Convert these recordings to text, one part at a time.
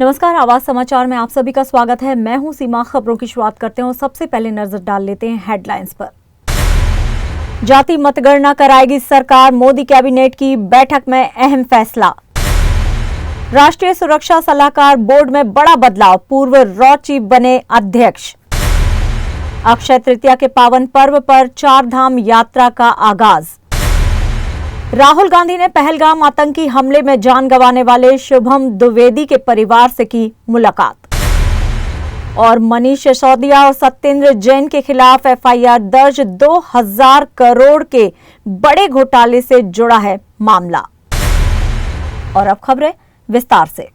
नमस्कार, आवाज समाचार में आप सभी का स्वागत है। मैं हूं सीमा। खबरों की शुरुआत करते हैं और सबसे पहले नजर डाल लेते हैं हेडलाइंस पर। जाति मतगणना कराएगी सरकार, मोदी कैबिनेट की बैठक में अहम फैसला। राष्ट्रीय सुरक्षा सलाहकार बोर्ड में बड़ा बदलाव, पूर्व रॉ चीफ बने अध्यक्ष। अक्षय तृतीया के पावन पर्व पर 4 धाम यात्रा का आगाज। राहुल गांधी ने पहलगाम आतंकी हमले में जान गंवाने वाले शुभम द्विवेदी के परिवार से की मुलाकात। और मनीष सिसोदिया और सत्येंद्र जैन के खिलाफ एफआईआर दर्ज, 2000 करोड़ के बड़े घोटाले से जुड़ा है मामला। और अब खबरें विस्तार से।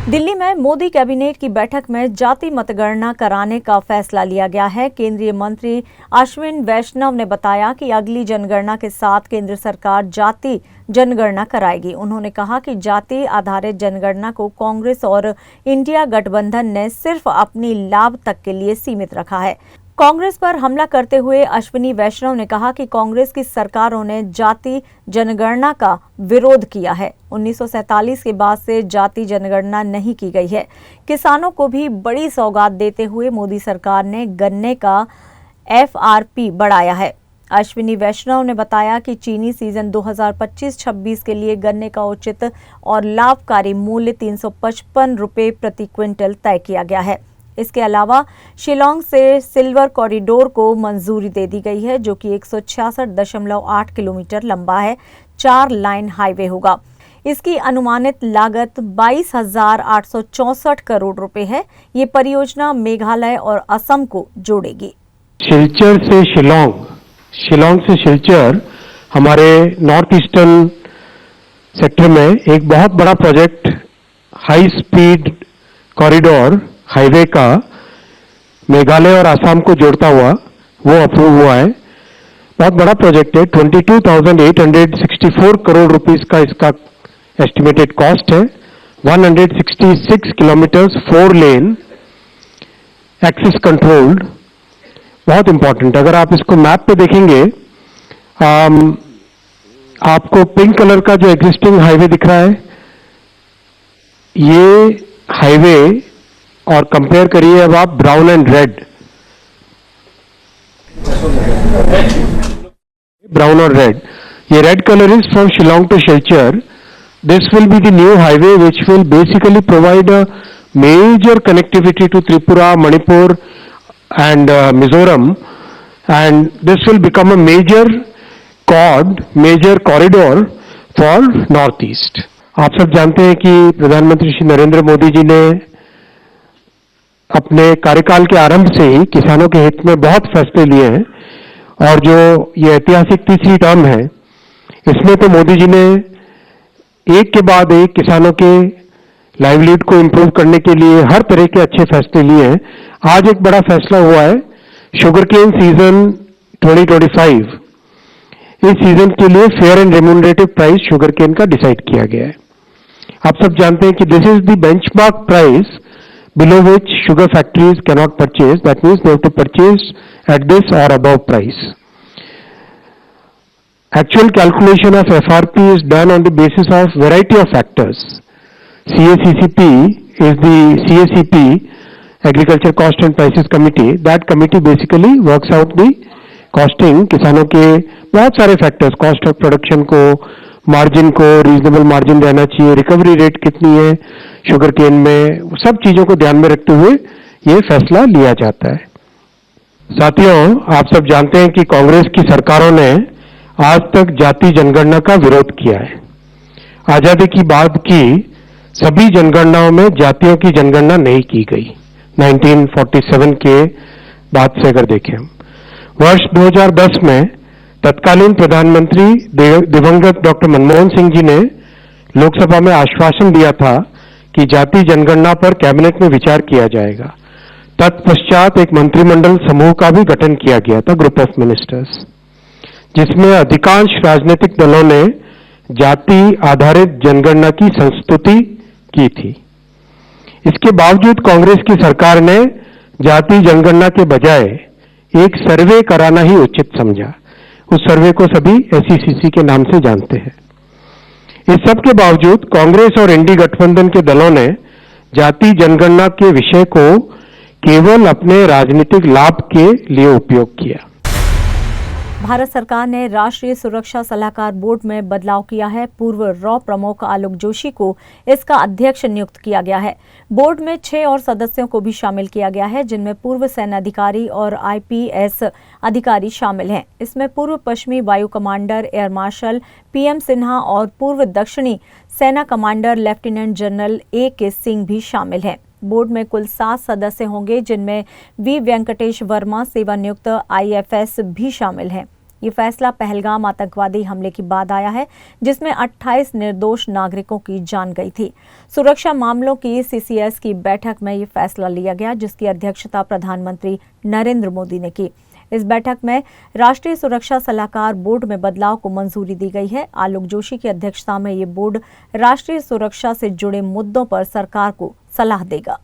दिल्ली में मोदी कैबिनेट की बैठक में जाति मतगणना कराने का फैसला लिया गया है। केंद्रीय मंत्री अश्विनी वैष्णव ने बताया कि अगली जनगणना के साथ केंद्र सरकार जाति जनगणना कराएगी। उन्होंने कहा कि जाति आधारित जनगणना को कांग्रेस और इंडिया गठबंधन ने सिर्फ अपनी लाभ तक के लिए सीमित रखा है। कांग्रेस पर हमला करते हुए अश्विनी वैष्णव ने कहा कि कांग्रेस की सरकारों ने जाति जनगणना का विरोध किया है। 1947 के बाद से जाति जनगणना नहीं की गई है। किसानों को भी बड़ी सौगात देते हुए मोदी सरकार ने गन्ने का एफआरपी बढ़ाया है। अश्विनी वैष्णव ने बताया कि चीनी सीजन 2025-26 के लिए गन्ने का उचित और लाभकारी मूल्य 355 रुपये प्रति क्विंटल तय किया गया है। इसके अलावा शिलांग से सिल्वर कॉरिडोर को मंजूरी दे दी गई है, जो कि 166.8 किलोमीटर लंबा है। 4 लाइन हाईवे होगा। इसकी अनुमानित लागत 22,864 करोड़ रुपए है। ये परियोजना मेघालय और असम को जोड़ेगी। सिलचर से शिलांग, शिलांग से सिलचर हमारे नॉर्थ ईस्टर्न सेक्टर में एक बहुत बड़ा project high speed corridor highway का मेघालय और आसाम को जोड़ता हुआ वो अप्रूव हुआ है। बहुत बड़ा प्रोजेक्ट है। 22,864 करोड़ रुपीस का इसका एस्टिमेटेड कॉस्ट है। 166 किलोमीटर्स 4 लेन एक्सिस कंट्रोल्ड, बहुत इंपॉर्टेंट। अगर आप इसको मैप पे देखेंगे, आपको पिंक कलर का जो एग्जिस्टिंग हाईवे दिख रहा है, ये हाईवे और कंपेयर करिए अब आप ब्राउन एंड रेड, ब्राउन और रेड। ये red colour is from Shillong to Silchar. This will be the new highway which will basically provide a major connectivity to Tripura, Manipur and Mizoram, and this will become a major corridor for Northeast. आप सब जानते हैं कि प्रधानमंत्री श्री नरेंद्र मोदी जी ने अपने कार्यकाल के आरंभ से ही किसानों के हित में बहुत फैसले लिए हैं, और जो ये ऐतिहासिक तीसरी टर्म है, इसमें तो मोदी जी ने एक के बाद एक किसानों के लाइवलीहुड को इंप्रूव करने के लिए हर तरह के अच्छे फैसले लिए हैं। आज एक बड़ा फैसला हुआ है, शुगर केन सीजन 2025, इस सीजन के लिए fair and remunerative price sugar cane का डिसाइड किया गया है। आप सब जानते हैं कि this is the benchmark price below which sugar factories cannot purchase. That means they have to purchase at this or above price. Actual calculation of FRP is done on the basis of variety of factors. CACCP is the CACP, Agriculture Cost and Prices Committee. That committee basically works out the costing. किसानों के बहुत सारे factors, cost of production को, margin को, reasonable margin रहना चाहिए, recovery rate कितनी है शुगर केन में, सब चीजों को ध्यान में रखते हुए ये फैसला लिया जाता है। साथियों, आप सब जानते हैं कि कांग्रेस की सरकारों ने आज तक जाति जनगणना का विरोध किया है। आजादी की बाद की सभी जनगणनाओं में जातियों की जनगणना नहीं की गई। 1947 के बाद से अगर देखें हम, वर्ष 2010 में तत्कालीन प्रधानमंत्री दिवंगत डॉक्टर मनमोहन सिंह जी ने लोकसभा में आश्वासन दिया था कि जाति जनगणना पर कैबिनेट में विचार किया जाएगा। तत्पश्चात एक मंत्रिमंडल समूह का भी गठन किया गया था, ग्रुप ऑफ मिनिस्टर्स, जिसमें अधिकांश राजनीतिक दलों ने जाति आधारित जनगणना की संस्तुति की थी। इसके बावजूद कांग्रेस की सरकार ने जाति जनगणना के बजाय एक सर्वे कराना ही उचित समझा। उस सर्वे को सभी SECC के नाम से जानते हैं। इस सब के बावजूद कांग्रेस और इंडी गठबंधन के दलों ने जाति जनगणना के विषय को केवल अपने राजनीतिक लाभ के लिए उपयोग किया। भारत सरकार ने राष्ट्रीय सुरक्षा सलाहकार बोर्ड में बदलाव किया है। पूर्व रॉ प्रमुख आलोक जोशी को इसका अध्यक्ष नियुक्त किया गया है। बोर्ड में 6 और सदस्यों को भी शामिल किया गया है, जिनमें पूर्व सेना अधिकारी और आईपीएस अधिकारी शामिल हैं। इसमें पूर्व पश्चिमी वायु commander air marshal P M Sinha और पूर्व दक्षिणी सेना commander lieutenant general A K. Singh भी शामिल हैं। बोर्ड में कुल 7 सदस्य होंगे, जिनमें वी वेंकटेश वर्मा सेवानियुक्त आईएफएस भी शामिल हैं। ये फैसला पहलगाम आतंकवादी हमले के बाद आया है, जिसमें 28 निर्दोष नागरिकों की जान गई थी। सुरक्षा मामलों की सीसीएस की बैठक में ये फैसला लिया गया, जिसकी अध्यक्षता प्रधानमंत्री नरेंद्र मोदी ने की। इस बैठक में राष्ट्रीय सुरक्षा सलाहकार बोर्ड में बदलाव को मंजूरी दी गई है। आलोक जोशी की अध्यक्षता में ये बोर्ड राष्ट्रीय सुरक्षा से जुड़े मुद्दों पर सरकार को सलाह देगा।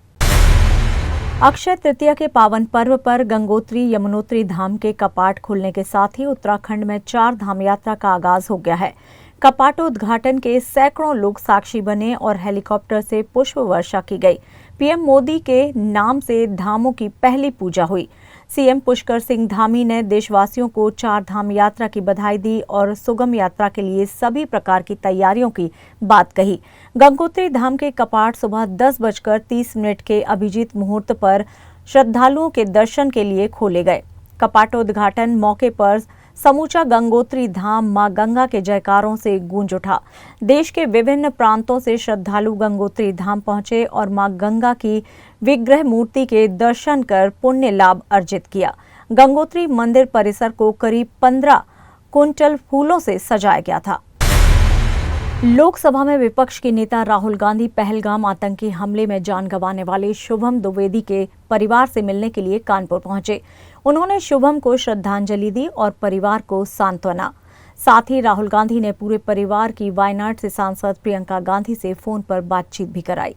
अक्षय तृतीया के पावन पर्व पर गंगोत्री यमुनोत्री धाम के कपाट खुलने के साथ ही उत्तराखंड में 4 धाम यात्रा का आगाज हो गया है। कपाटोद्घाटन के सैकड़ों लोग साक्षी बने और हेलीकॉप्टर से पुष्प वर्षा की गई। पीएम मोदी के नाम से धामों की पहली पूजा हुई। सीएम पुष्कर सिंह धामी ने देशवासियों को 4 धाम यात्रा की बधाई दी और सुगम यात्रा के लिए सभी प्रकार की तैयारियों की बात कही। गंगोत्री धाम के कपाट सुबह 10:30 के अभिजीत मुहूर्त पर श्रद्धालुओं के दर्शन के लिए खोले गए। कपाटोद्घाटन मौके पर समूचा गंगोत्री धाम मां गंगा के जयकारों से गूंज उठा। देश के विभिन्न प्रांतों से श्रद्धालु गंगोत्री धाम पहुंचे और मां गंगा की विग्रह मूर्ति के दर्शन कर पुण्य लाभ अर्जित किया। गंगोत्री मंदिर परिसर को करीब 15 कुंटल फूलों से सजाया गया था। लोकसभा में विपक्ष के नेता राहुल गांधी पहलगाम आतंकी हमले में जान गंवाने वाले शुभम द्विवेदी के परिवार से मिलने के लिए कानपुर पहुंचे। उन्होंने शुभम को श्रद्धांजलि दी और परिवार को सांत्वना। साथ ही राहुल गांधी ने पूरे परिवार की वायनाड से सांसद प्रियंका गांधी से फोन पर बातचीत भी कराई।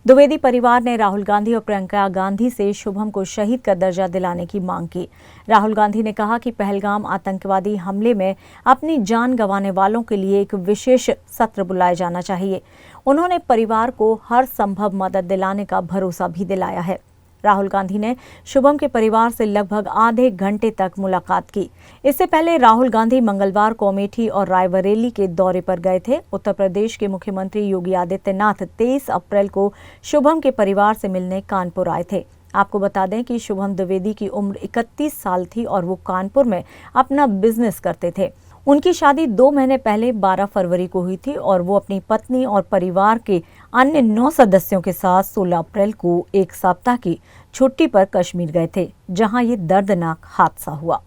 द्विवेदी परिवार ने राहुल गांधी और प्रियंका गांधी से शुभम को शहीद का दर्जा दिलाने की मांग की। राहुल गांधी ने कहा कि पहलगाम आतंकवादी हमले में अपनी जान गंवाने वालों के लिए एक विशेष सत्र बुलाया जाना चाहिए। उन्होंने परिवार को हर संभव मदद दिलाने का भरोसा भी दिलाया है। राहुल गांधी ने शुभम के परिवार से लगभग आधे घंटे तक मुलाकात की। इससे पहले राहुल गांधी मंगलवार को अमेठी और रायबरेली के दौरे पर गए थे। उत्तर प्रदेश के मुख्यमंत्री योगी आदित्यनाथ 23 अप्रैल को शुभम के परिवार से मिलने कानपुर आए थे। आपको बता दें कि शुभम द्विवेदी की उम्र 31 साल थी और वो कानपुर में अपना बिजनेस करते थे। उनकी शादी 2 महीने पहले 12 फरवरी को हुई थी और वो अपनी पत्नी और परिवार के अन्य 9 सदस्यों के साथ 16 अप्रैल को एक सप्ताह की छुट्टी पर कश्मीर गए थे, जहां ये दर्दनाक हादसा हुआ।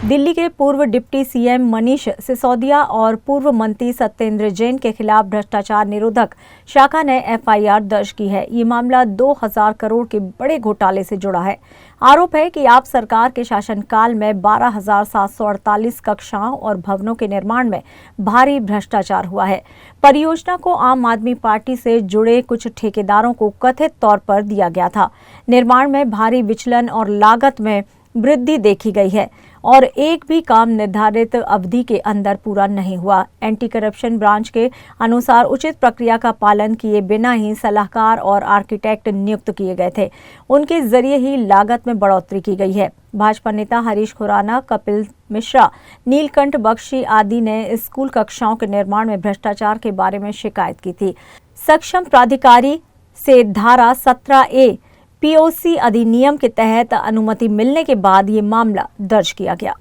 दिल्ली के पूर्व डिप्टी सीएम मनीष सिसोदिया और पूर्व मंत्री सत्येंद्र जैन के खिलाफ भ्रष्टाचार निरोधक शाखा ने एफआईआर दर्ज की है। ये मामला 2000 करोड़ के बड़े घोटाले से जुड़ा है। आरोप है कि आप सरकार के शासनकाल में 12,748 कक्षाओं और भवनों के निर्माण में भारी भ्रष्टाचार हुआ है। परियोजना को आम आदमी पार्टी से जुड़े कुछ ठेकेदारों को कथित तौर पर दिया गया था। निर्माण में भारी विचलन और लागत में वृद्धि देखी गई है और एक भी काम निर्धारित अवधि के अंदर पूरा नहीं हुआ। एंटी करप्शन ब्रांच के अनुसार उचित प्रक्रिया का पालन किए बिना ही सलाहकार और आर्किटेक्ट नियुक्त किए गए थे। उनके जरिए ही लागत में बढ़ोतरी की गई है। भाजपा नेता हरीश खुराना, कपिल मिश्रा, नीलकंठ बख्शी आदि ने स्कूल कक्षाओं के निर्माण में भ्रष्टाचार के बारे में शिकायत की थी। सक्षम प्राधिकारी से धारा 17A पीओसी अधिनियम के तहत अनुमति मिलने के बाद ये मामला दर्ज किया गया।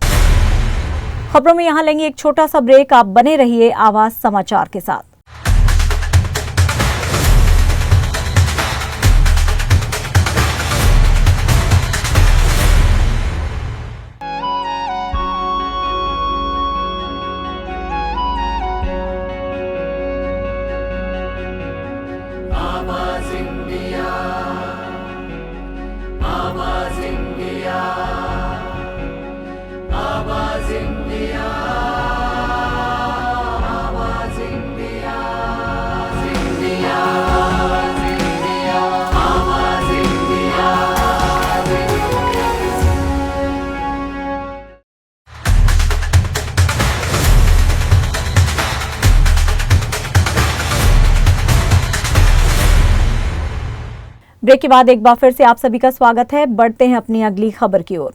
खबरों में यहां लेंगे एक छोटा सा ब्रेक। आप बने रहिए आवाज समाचार के साथ। ब्रेक के बाद एक बार फिर से आप सभी का स्वागत है। बढ़ते हैं अपनी अगली खबर की ओर।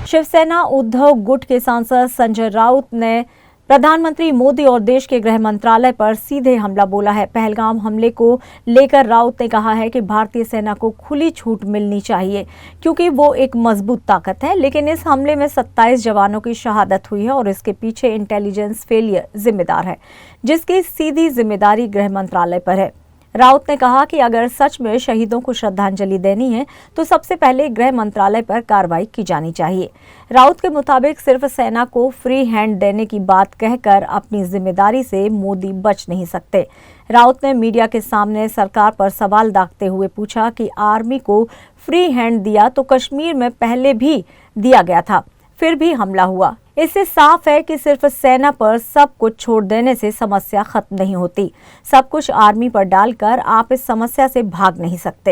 शिवसेना उद्धव गुट के सांसद संजय राउत ने प्रधानमंत्री मोदी और देश के गृह मंत्रालय पर सीधे हमला बोला है। पहलगाम हमले को लेकर राउत ने कहा है कि भारतीय सेना को खुली छूट मिलनी चाहिए क्योंकि वो एक मजबूत ताकत है, लेकिन इस हमले में 27 जवानों की शहादत हुई है और इसके पीछे इंटेलिजेंस फेलियर जिम्मेदार है, जिसकी सीधी जिम्मेदारी गृह मंत्रालय पर है। राउत ने कहा कि अगर सच में शहीदों को श्रद्धांजलि देनी है तो सबसे पहले गृह मंत्रालय पर कार्रवाई की जानी चाहिए। राउत के मुताबिक सिर्फ सेना को फ्री हैंड देने की बात कहकर अपनी जिम्मेदारी से मोदी बच नहीं सकते। राउत ने मीडिया के सामने सरकार पर सवाल दागते हुए पूछा कि आर्मी को फ्री हैंड दिया तो कश्मीर में पहले भी दिया गया था, फिर भी हमला हुआ। इससे साफ है कि सिर्फ सेना पर सब कुछ छोड़ देने से समस्या खत्म नहीं होती। सब कुछ आर्मी पर डालकर आप इस समस्या से भाग नहीं सकते।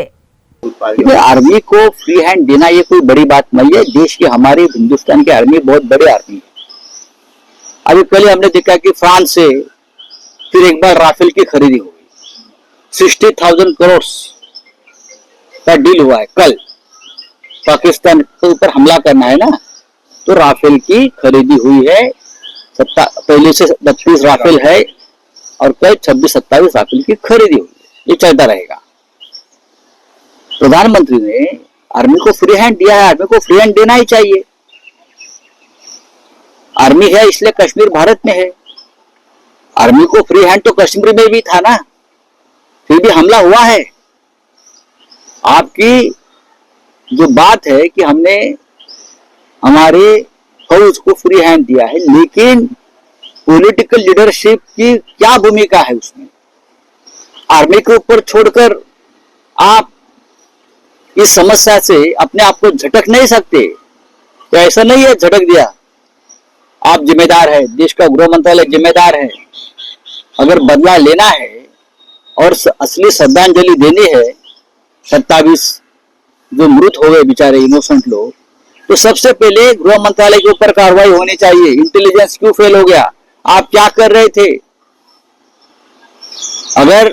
आर्मी को फ्री हैंड देना ये कोई बड़ी बात नहीं है। देश की हमारे हिंदुस्तान की आर्मी बहुत बड़ी आर्मी है। अभी पहले हमने देखा कि फ्रांस से फिर एक बार राफेल की खरीदी हो गई। 60,000 करोड़ का डील हुआ है। कल पाकिस्तान के ऊपर हमला करना है ना, तो राफेल की खरीदी हुई है। पहले से 32 राफेल है और कल 26-27 राफेल की खरीदी हुई है। ये चलता रहेगा। प्रधानमंत्री ने आर्मी को फ्री हैंड दिया है, आर्मी को फ्री हैंड देना ही चाहिए। आर्मी है इसलिए कश्मीर भारत में है। आर्मी को फ्री हैंड तो कश्मीर में भी था ना, फिर भी हमला हुआ है। आपकी जो बात है कि हमने हमारे फौज को फ्री हैंड दिया है, लेकिन पॉलिटिकल लीडरशिप की क्या भूमिका है उसमें? आर्मी के ऊपर छोड़कर आप इस समस्या से अपने आप को झटक नहीं सकते। तो ऐसा नहीं है झटक दिया, आप जिम्मेदार है, देश का गृह मंत्रालय जिम्मेदार है। अगर बदला लेना है और असली श्रद्धांजलि देनी है 27 जो मृत हो गए बेचारे इनोसेंट लोग, तो सबसे पहले गृह मंत्रालय के ऊपर कार्रवाई होनी चाहिए। इंटेलिजेंस क्यों फेल हो गया? आप क्या कर रहे थे? अगर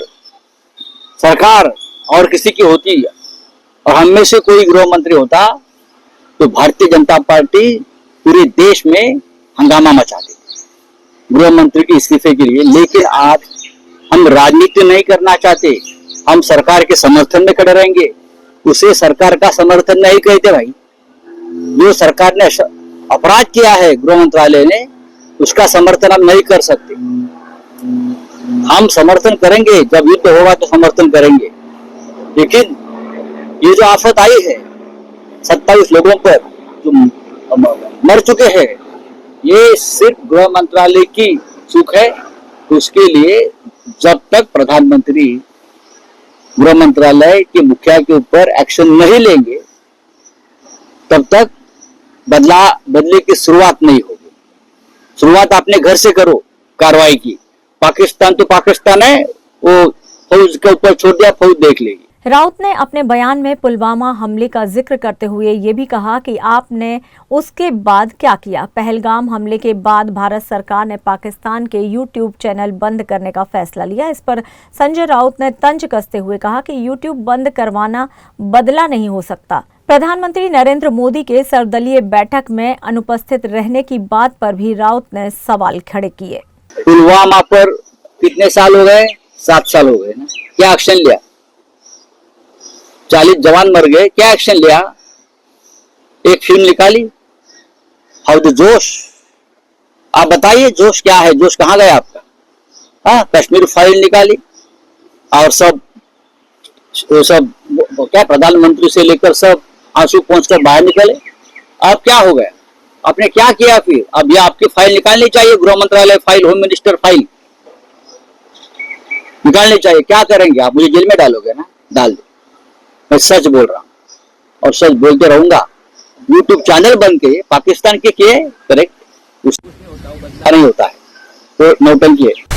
सरकार और किसी की होती और हम में से कोई गृह मंत्री होता तो भारतीय जनता पार्टी पूरे देश में हंगामा मचा देती गृह मंत्री के इस्तीफे के लिए। लेकिन आज हम राजनीति नहीं करना चाहते, हम सरकार के समर्थन में खड़े रहेंगे। उसे सरकार का समर्थन नहीं कहते भाई। जो सरकार ने अपराध किया है गृह मंत्रालय ने, उसका समर्थन हम नहीं कर सकते। हम समर्थन करेंगे जब युद्ध होगा तो समर्थन करेंगे, लेकिन ये जो आफत आई है 27 लोगों पर जो मर चुके हैं, ये सिर्फ गृह मंत्रालय की चूक है। उसके लिए जब तक प्रधानमंत्री गृह मंत्रालय के मुखिया के ऊपर एक्शन नहीं लेंगे तब तक बदले की शुरुआत नहीं होगी। शुरुआत अपने घर से करो कार्रवाई की। पाकिस्तान तो पाकिस्तान है, वो फौज के ऊपर छोड़ दिया, फौज देख लेगी। राउत ने अपने बयान में पुलवामा हमले का जिक्र करते हुए ये भी कहा कि आपने उसके बाद क्या किया। पहलगाम हमले के बाद भारत सरकार ने पाकिस्तान के YouTube चैनल बंद करने का फैसला लिया। इस पर संजय राउत ने तंज कसते हुए कहा कि YouTube बंद करवाना बदला नहीं हो सकता। प्रधानमंत्री नरेंद्र मोदी के सर्वदलीय बैठक में अनुपस्थित रहने की बात पर भी राउत ने सवाल खड़े किए। पुलवामा पर कितने साल हो गए? 7 साल हो गए ना। क्या एक्शन लिया? 40 जवान मर गए, क्या एक्शन लिया? एक फिल्म निकाली, हाउ द जोश। आप बताइए जोश क्या है? जोश कहाँ गया आपका? हाँ, कश्मीर फाइल निकाली और सब क्या प्रधानमंत्री से लेकर सब आंसू पहुंचकर बाहर निकले। अब क्या हो गया? आपने क्या किया फिर? अब ये आपकी फाइल निकालनी चाहिए, गृह मंत्रालय फाइल, होम मिनिस्टर फाइल निकालनी चाहिए। क्या करेंगे आप? मुझे जेल में डालोगे ना? डाल दो। मैं सच बोल रहा हूँ और सच बोलते रहूंगा। YouTube चैनल बन के पाकिस्तान के किए करेक्ट, उसका नहीं होता है तो नौटंकी है।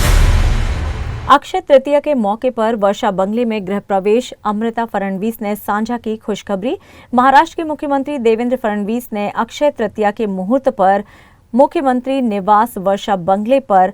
अक्षय तृतीया के मौके पर वर्षा बंगले में गृह प्रवेश, अमृता फडणवीस ने साझा की खुशखबरी। महाराष्ट्र के मुख्यमंत्री देवेंद्र फडणवीस ने अक्षय तृतीया के मुहूर्त पर मुख्यमंत्री निवास वर्षा बंगले पर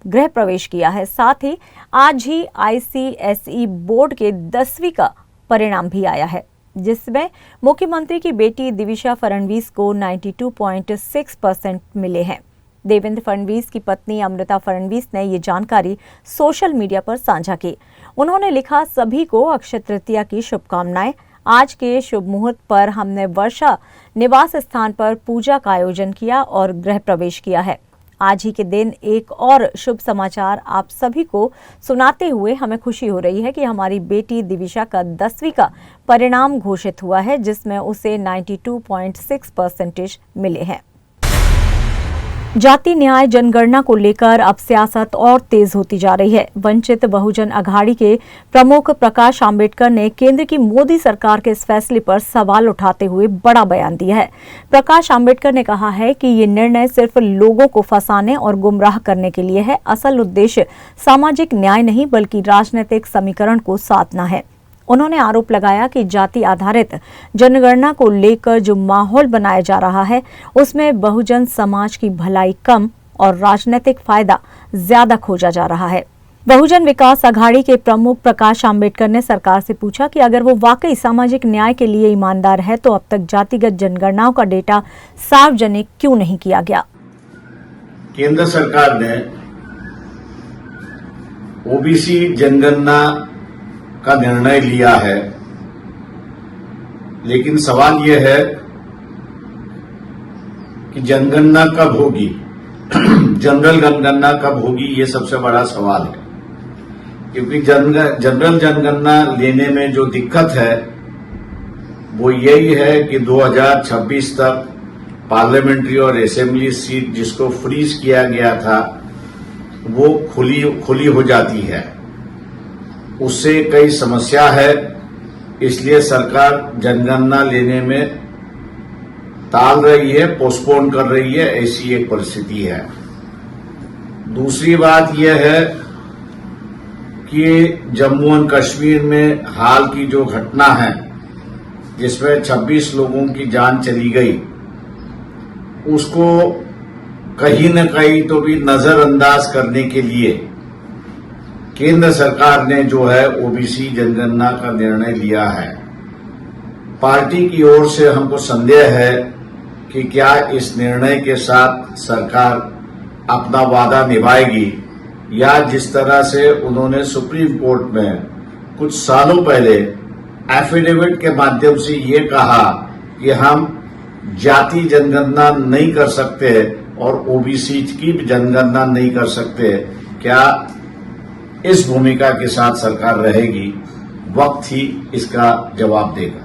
गृह प्रवेश किया है। साथ ही आज ही ICSE बोर्ड के 10वीं का परिणाम भी आया है, जिसमें मुख्यमंत्री की बेटी दिविशा फडणवीस को 92.6% मिले हैं। देवेंद्र फडणवीस की पत्नी अमृता फडणवीस ने ये जानकारी सोशल मीडिया पर साझा की। उन्होंने लिखा, सभी को अक्षय तृतीया की शुभकामनाएं। आज के शुभ मुहूर्त पर हमने वर्षा निवास स्थान पर पूजा का आयोजन किया और गृह प्रवेश किया है। आज ही के दिन एक और शुभ समाचार आप सभी को सुनाते हुए हमें खुशी हो रही है कि हमारी बेटी दिविशा का 10वीं का परिणाम घोषित हुआ है, जिसमें उसे 92.6% मिले हैं। जाति न्याय जनगणना को लेकर अब सियासत और तेज होती जा रही है। वंचित बहुजन अघाड़ी के प्रमुख प्रकाश आंबेडकर ने केंद्र की मोदी सरकार के इस फैसले पर सवाल उठाते हुए बड़ा बयान दिया है। प्रकाश आंबेडकर ने कहा है कि ये निर्णय सिर्फ लोगों को फंसाने और गुमराह करने के लिए है। असल उद्देश्य सामाजिक न्याय नहीं बल्कि राजनीतिक समीकरण को साधना है। उन्होंने आरोप लगाया कि जाति आधारित जनगणना को लेकर जो माहौल बनाया जा रहा है, उसमें बहुजन समाज की भलाई कम और राजनीतिक फायदा ज्यादा खोजा जा रहा है। बहुजन विकास अघाड़ी के प्रमुख प्रकाश आंबेडकर ने सरकार से पूछा कि अगर वो वाकई सामाजिक न्याय के लिए ईमानदार है तो अब तक जातिगत जनगणनाओं का डेटा सार्वजनिक क्यों नहीं किया गया। केंद्र सरकार ने ओबीसी जनगणना का निर्णय लिया है, लेकिन सवाल यह है कि जनगणना कब होगी, जनरल जनगणना कब होगी, ये सबसे बड़ा सवाल है। क्योंकि जनरल जनगणना लेने में जो दिक्कत है वो यही है कि 2026 तक पार्लियामेंट्री और असेंबली सीट जिसको फ्रीज किया गया था वो खुली हो जाती है। उससे कई समस्या है, इसलिए सरकार जनगणना लेने में टाल रही है, पोस्टपोन कर रही है, ऐसी एक परिस्थिति है। दूसरी बात यह है कि जम्मू एंड कश्मीर में हाल की जो घटना है जिसमें 26 लोगों की जान चली गई, उसको कहीं न कहीं तो भी नजरअंदाज करने के लिए केंद्र सरकार ने जो है ओबीसी जनगणना का निर्णय लिया है। पार्टी की ओर से हमको संदेह है कि क्या इस निर्णय के साथ सरकार अपना वादा निभाएगी, या जिस तरह से उन्होंने सुप्रीम कोर्ट में कुछ सालों पहले एफिडेविट के माध्यम से ये कहा कि हम जाति जनगणना नहीं कर सकते और ओबीसी की भी जनगणना नहीं कर सकते, क्या इस भूमिका के साथ सरकार रहेगी? वक्त ही इसका जवाब देगा।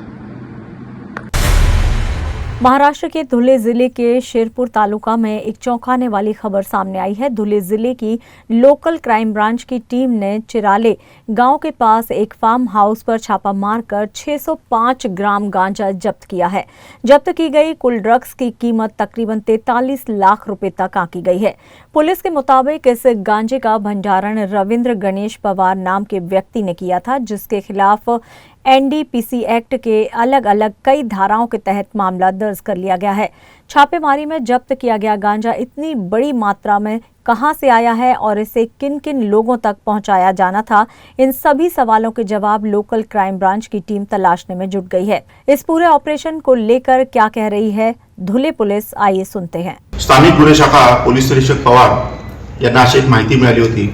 महाराष्ट्र के धुले जिले के शिरपुर तालुका में एक चौंकाने वाली खबर सामने आई है। धुले जिले की लोकल क्राइम ब्रांच की टीम ने चिराले गांव के पास एक फार्म हाउस पर छापा मारकर 605 ग्राम गांजा जब्त किया है। जब्त की गई कुल ड्रग्स की कीमत तकरीबन 43 लाख रुपए तक आंकी गई है। पुलिस के मुताबिक इस गांजे का भंडारण रविंद्र गणेश पवार नाम के व्यक्ति ने किया था, जिसके खिलाफ NDPC एक्ट के अलग अलग कई धाराओं के तहत मामला दर्ज कर लिया गया है। छापेमारी में जब्त किया गया गांजा इतनी बड़ी मात्रा में कहां से आया है और इसे किन किन लोगों तक पहुंचाया जाना था, इन सभी सवालों के जवाब लोकल क्राइम ब्रांच की टीम तलाशने में जुट गई है। इस पूरे ऑपरेशन को लेकर क्या कह रही है धुले पुलिस, आइए सुनते हैं। स्थानिक गुन्हे शाखा पोलीस निरीक्षक पवार यांना अशी एक माहिती मिळाली होती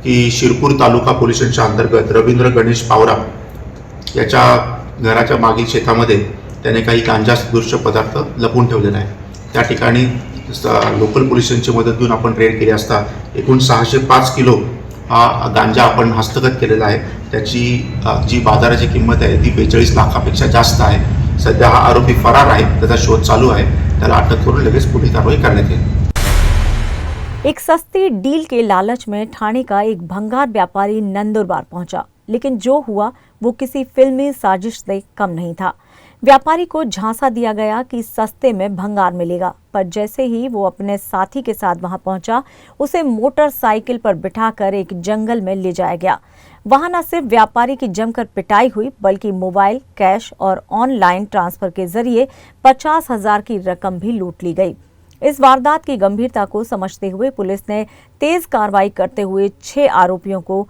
की शिरपूर तालुका पोलीस स्टेशनच्या अंतर्गत रवींद्र गणेश पावरा याच्या घराच्या मागील शेतामध्ये त्याने काही गांजा सदृश्य पदार्थ लपवून ठेवलेला आहे। त्या ठिकाणी लोकल पोलीस स्टेशनची मदत घेऊन आपण रेड केली असता एकूण 605 किलो हा गांजा आपण हस्तगत केलेला आहे। त्याची जी बाजाराची किंमत आहे ती 42 लाखापेक्षा जास्त आहे। सध्या हा आरोपी फरार आहे, त्याचा शोध चालू आहे, त्याला अटक करून लगेच पुढील कारवाई करण्यात येईल। एक सस्ती डील के लालच में ठाणे का एक भंगार व्यापारी नंदुरबार पहुंचा, लेकिन जो हुआ वो किसी फिल्मी साजिश से कम नहीं था। व्यापारी को झांसा दिया गया कि सस्ते में भंगार मिलेगा, पर जैसे ही वो अपने साथी के साथ वहां पहुंचा, उसे मोटरसाइकिल पर बिठाकर एक जंगल में ले जाया गया। वहां न सिर्फ व्यापारी की जमकर पिटाई हुई, बल्कि मोबाइल, कैश और ऑनलाइन ट्रांसफर के जरिए 50,000 की रकम भी लूट ली गई। इस वारदात की गंभीरता को समझते हुए पुलिस ने तेज कार्रवाई करते हुए 6 आरोपियों को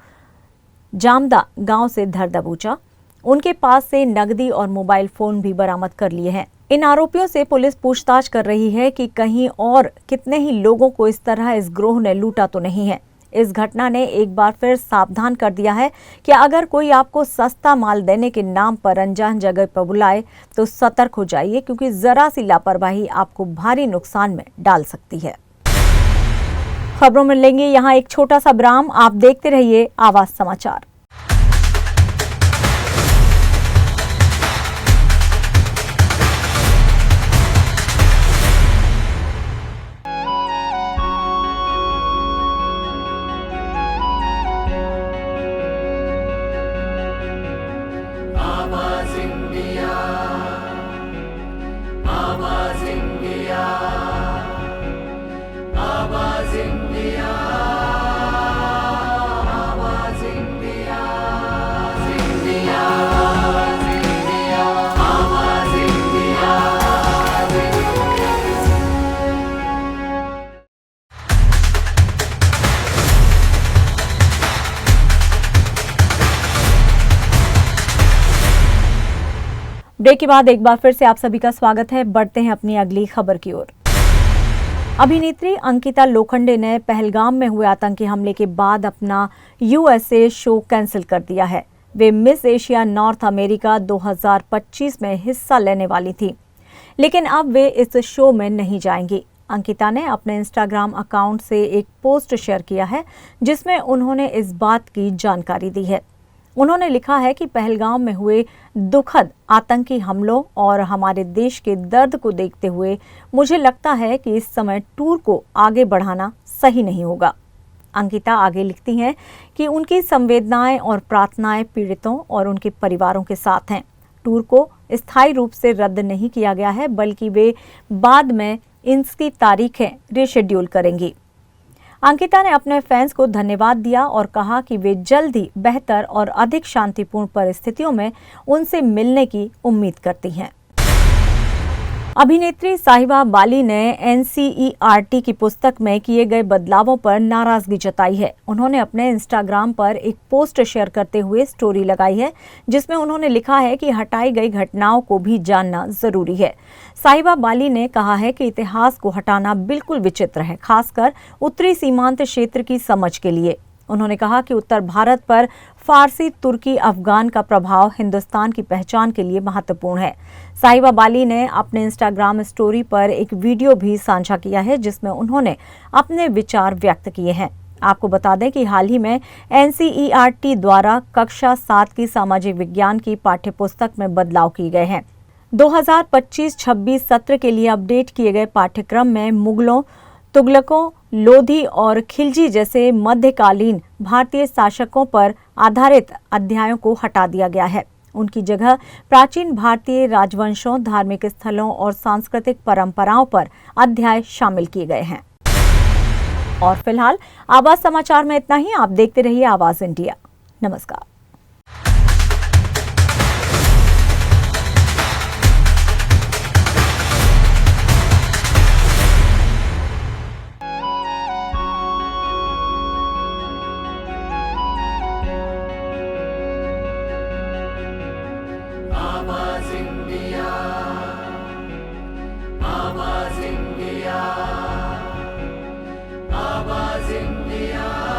जामदा गांव से धर दबोचा। उनके पास से नकदी और मोबाइल फोन भी बरामद कर लिए हैं। इन आरोपियों से पुलिस पूछताछ कर रही है कि कहीं और कितने ही लोगों को इस तरह इस गिरोह ने लूटा तो नहीं है। इस घटना ने एक बार फिर सावधान कर दिया है कि अगर कोई आपको सस्ता माल देने के नाम पर अनजान जगह पर बुलाए तो सतर्क हो जाइए, क्योंकि जरा सी लापरवाही आपको भारी नुकसान में डाल सकती है। खबरों में लेंगे यहाँ एक छोटा सा विराम। आप देखते रहिए आवाज समाचार। ब्रेक के बाद एक बार फिर से आप सभी का स्वागत है। बढ़ते हैं अपनी अगली खबर की ओर। अभिनेत्री अंकिता लोखंडे ने पहलगाम में हुए आतंकी हमले के बाद अपना यूएसए शो कैंसिल कर दिया है। वे मिस एशिया नॉर्थ अमेरिका 2025 में हिस्सा लेने वाली थी, लेकिन अब वे इस शो में नहीं जाएंगी। अंकिता ने अपने इंस्टाग्राम अकाउंट से एक पोस्ट शेयर किया है जिसमें उन्होंने इस बात की जानकारी दी है। उन्होंने लिखा है कि पहलगाम में हुए दुखद आतंकी हमलों और हमारे देश के दर्द को देखते हुए मुझे लगता है कि इस समय टूर को आगे बढ़ाना सही नहीं होगा। अंकिता आगे लिखती हैं कि उनकी संवेदनाएं और प्रार्थनाएं पीड़ितों और उनके परिवारों के साथ हैं। टूर को स्थायी रूप से रद्द नहीं किया गया है, बल्कि वे बाद में इसकी तारीखें रीशेड्यूल करेंगी। अंकिता ने अपने फैंस को धन्यवाद दिया और कहा कि वे जल्द ही बेहतर और अधिक शांतिपूर्ण परिस्थितियों में उनसे मिलने की उम्मीद करती हैं। अभिनेत्री साहिबा बाली ने एनसीईआरटी की पुस्तक में किए गए बदलावों पर नाराजगी जताई है। उन्होंने अपने इंस्टाग्राम पर एक पोस्ट शेयर करते हुए स्टोरी लगाई है जिसमें उन्होंने लिखा है कि हटाई गई घटनाओं को भी जानना जरूरी है। साहिबा बाली ने कहा है कि इतिहास को हटाना बिल्कुल विचित्र है, खासकर उत्तरी सीमांत क्षेत्र की समझ के लिए। उन्होंने कहा कि उत्तर भारत पर फारसी, तुर्की, अफगान का प्रभाव हिंदुस्तान की पहचान के लिए महत्वपूर्ण है। साहिबा बाली ने अपने इंस्टाग्राम स्टोरी पर एक वीडियो भी साझा किया है जिसमें उन्होंने अपने विचार व्यक्त किए हैं। आपको बता दें कि हाल ही में एनसीईआरटी द्वारा कक्षा 7 की सामाजिक विज्ञान की पाठ्यपुस्तक में बदलाव किए गए हैं। 2025-26 सत्र के लिए अपडेट किए गए पाठ्यक्रम में मुगलों, तुगलकों, लोधी और खिलजी जैसे मध्यकालीन भारतीय शासकों पर आधारित अध्यायों को हटा दिया गया है। उनकी जगह प्राचीन भारतीय राजवंशों, धार्मिक स्थलों और सांस्कृतिक परंपराओं पर अध्याय शामिल किए गए हैं। और फिलहाल आवाज समाचार में इतना ही। आप देखते रहिए आवाज इंडिया। नमस्कार। आवाज इंडिया।